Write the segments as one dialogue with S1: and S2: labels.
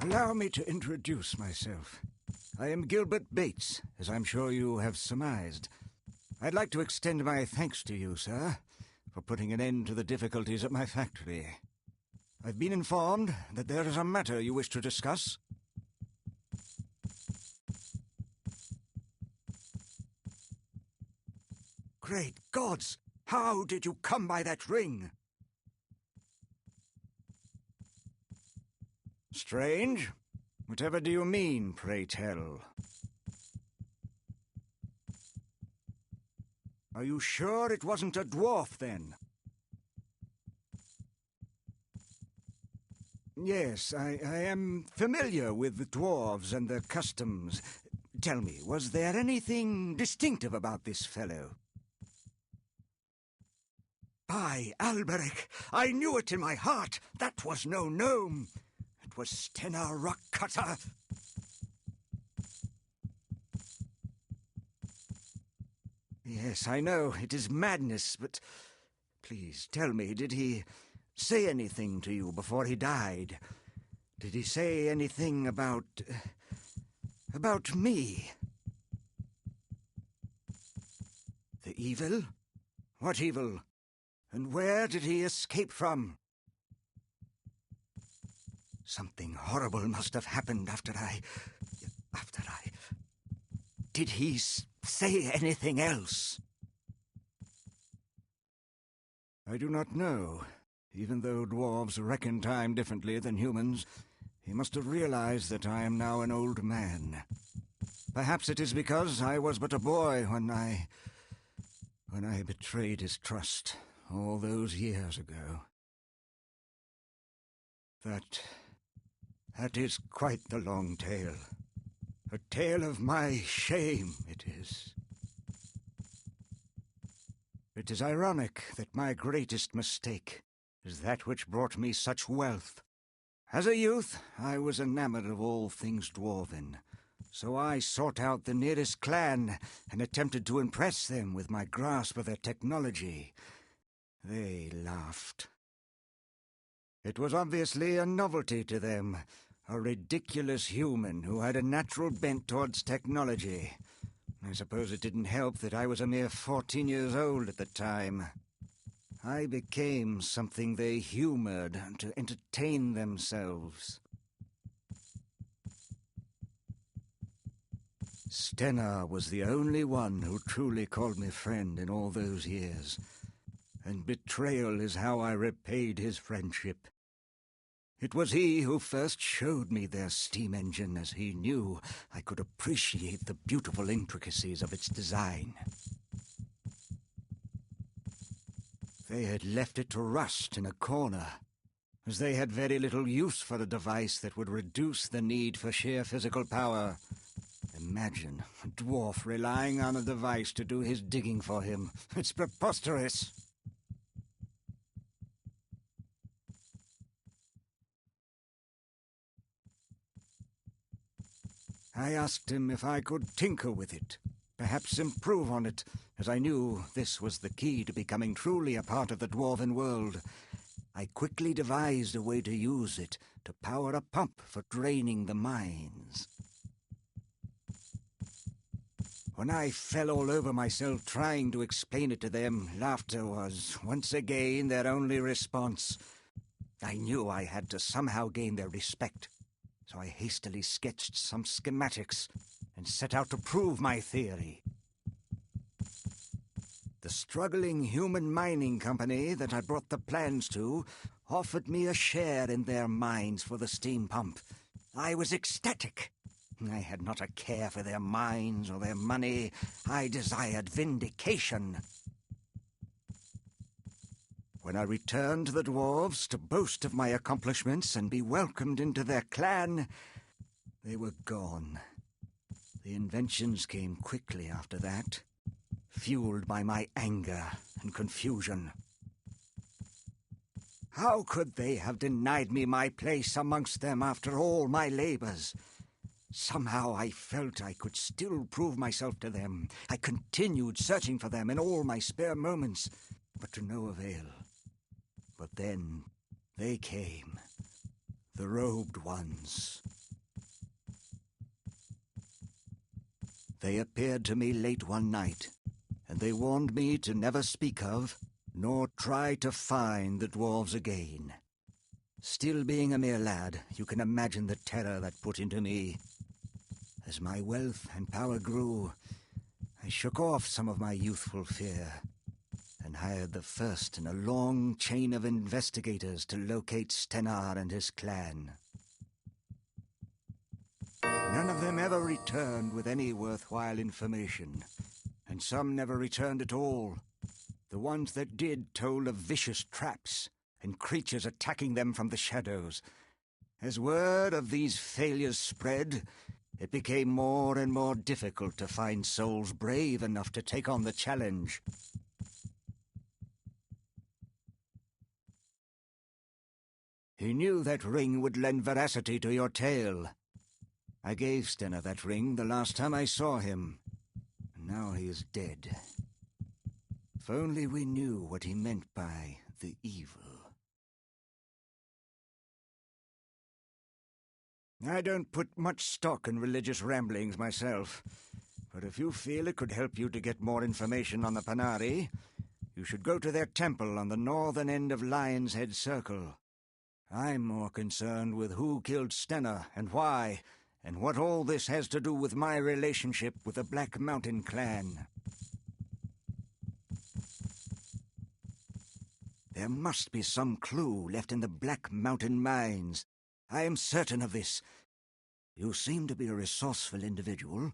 S1: Allow me to introduce myself. I am Gilbert Gates, as I'm sure you have surmised. I'd like to extend my thanks to you, sir, for putting an end to the difficulties at my factory. I've been informed that there is a matter you wish to discuss. Great gods! How did you come by that ring? Strange? Whatever do you mean, pray tell? Are you sure it wasn't a dwarf, then? Yes, I am familiar with the dwarves and their customs. Tell me, was there anything distinctive about this fellow? By Alberic, I knew it in my heart. That was no gnome. It was Stennar Rockcutter. Yes, I know, it is madness, but please tell me, did he say anything to you before he died? Did he say anything about me? The evil? What evil? And where did he escape from? Something horrible must have happened after I... Did he say anything else? I do not know. Even though dwarves reckon time differently than humans, he must have realized that I am now an old man. Perhaps it is because I was but a boy when I betrayed his trust all those years ago. That is quite the long tale. A tale of my shame, it is. It is ironic that my greatest mistake is that which brought me such wealth. As a youth, I was enamored of all things dwarven, so I sought out the nearest clan and attempted to impress them with my grasp of their technology. They laughed. It was obviously a novelty to them, a ridiculous human who had a natural bent towards technology. I suppose it didn't help that I was a mere 14 years old at the time. I became something they humored to entertain themselves. Stennar was the only one who truly called me friend in all those years, and betrayal is how I repaid his friendship. It was he who first showed me their steam engine, as he knew I could appreciate the beautiful intricacies of its design. They had left it to rust in a corner, as they had very little use for a device that would reduce the need for sheer physical power. Imagine a dwarf relying on a device to do his digging for him. It's preposterous. I asked him if I could tinker with it, perhaps improve on it, as I knew this was the key to becoming truly a part of the dwarven world. I quickly devised a way to use it to power a pump for draining the mines. When I fell all over myself trying to explain it to them, laughter was, once again, their only response. I knew I had to somehow gain their respect, so I hastily sketched some schematics and set out to prove my theory. The struggling human mining company that I brought the plans to offered me a share in their mines for the steam pump. I was ecstatic. I had not a care for their mines or their money. I desired vindication. When I returned to the dwarves to boast of my accomplishments and be welcomed into their clan, they were gone. The inventions came quickly after that, fueled by my anger and confusion. How could they have denied me my place amongst them after all my labors? Somehow I felt I could still prove myself to them. I continued searching for them in all my spare moments, but to no avail. But then they came. the robed ones. They appeared to me late one night, and they warned me to never speak of, nor try to find the dwarves again. Still being a mere lad, you can imagine the terror that put into me. As my wealth and power grew, I shook off some of my youthful fear, and hired the first in a long chain of investigators to locate Stenar and his clan. None of them ever returned with any worthwhile information, and some never returned at all. The ones that did told of vicious traps and creatures attacking them from the shadows. As word of these failures spread, it became more and more difficult to find souls brave enough to take on the challenge. He knew that ring would lend veracity to your tale. I gave Stenar that ring the last time I saw him. Now he is dead. If only we knew what he meant by the evil. I don't put much stock in religious ramblings myself, but if you feel it could help you to get more information on the Panari, you should go to their temple on the northern end of Lion's Head Circle. I'm more concerned with who killed Stenar and why, and what all this has to do with my relationship with the Black Mountain clan. There must be some clue left in the Black Mountain mines. I am certain of this. You seem to be a resourceful individual.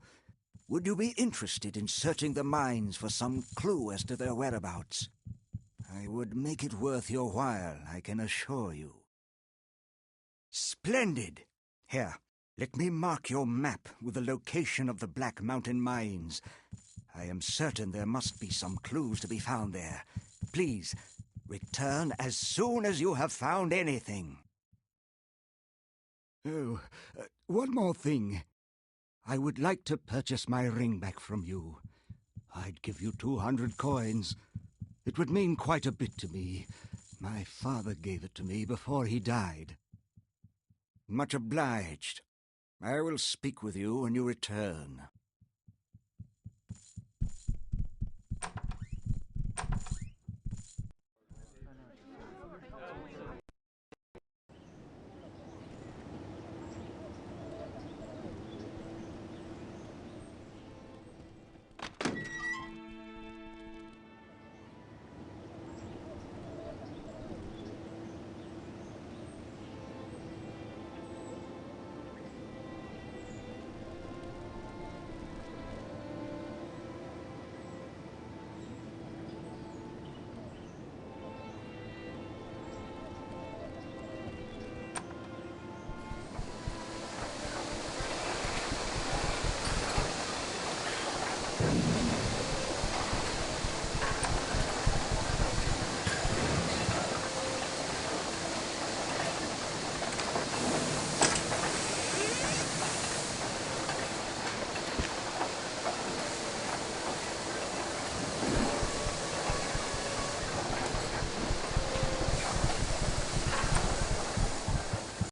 S1: Would you be interested in searching the mines for some clue as to their whereabouts? I would make it worth your while, I can assure you. Splendid! Here, let me mark your map with the location of the Black Mountain mines. I am certain there must be some clues to be found there. Please, return as soon as you have found anything. Oh, one more thing. I would like to purchase my ring back from you. I'd give you 200 coins. It would mean quite a bit to me. My father gave it to me before he died. Much obliged. I will speak with you when you return.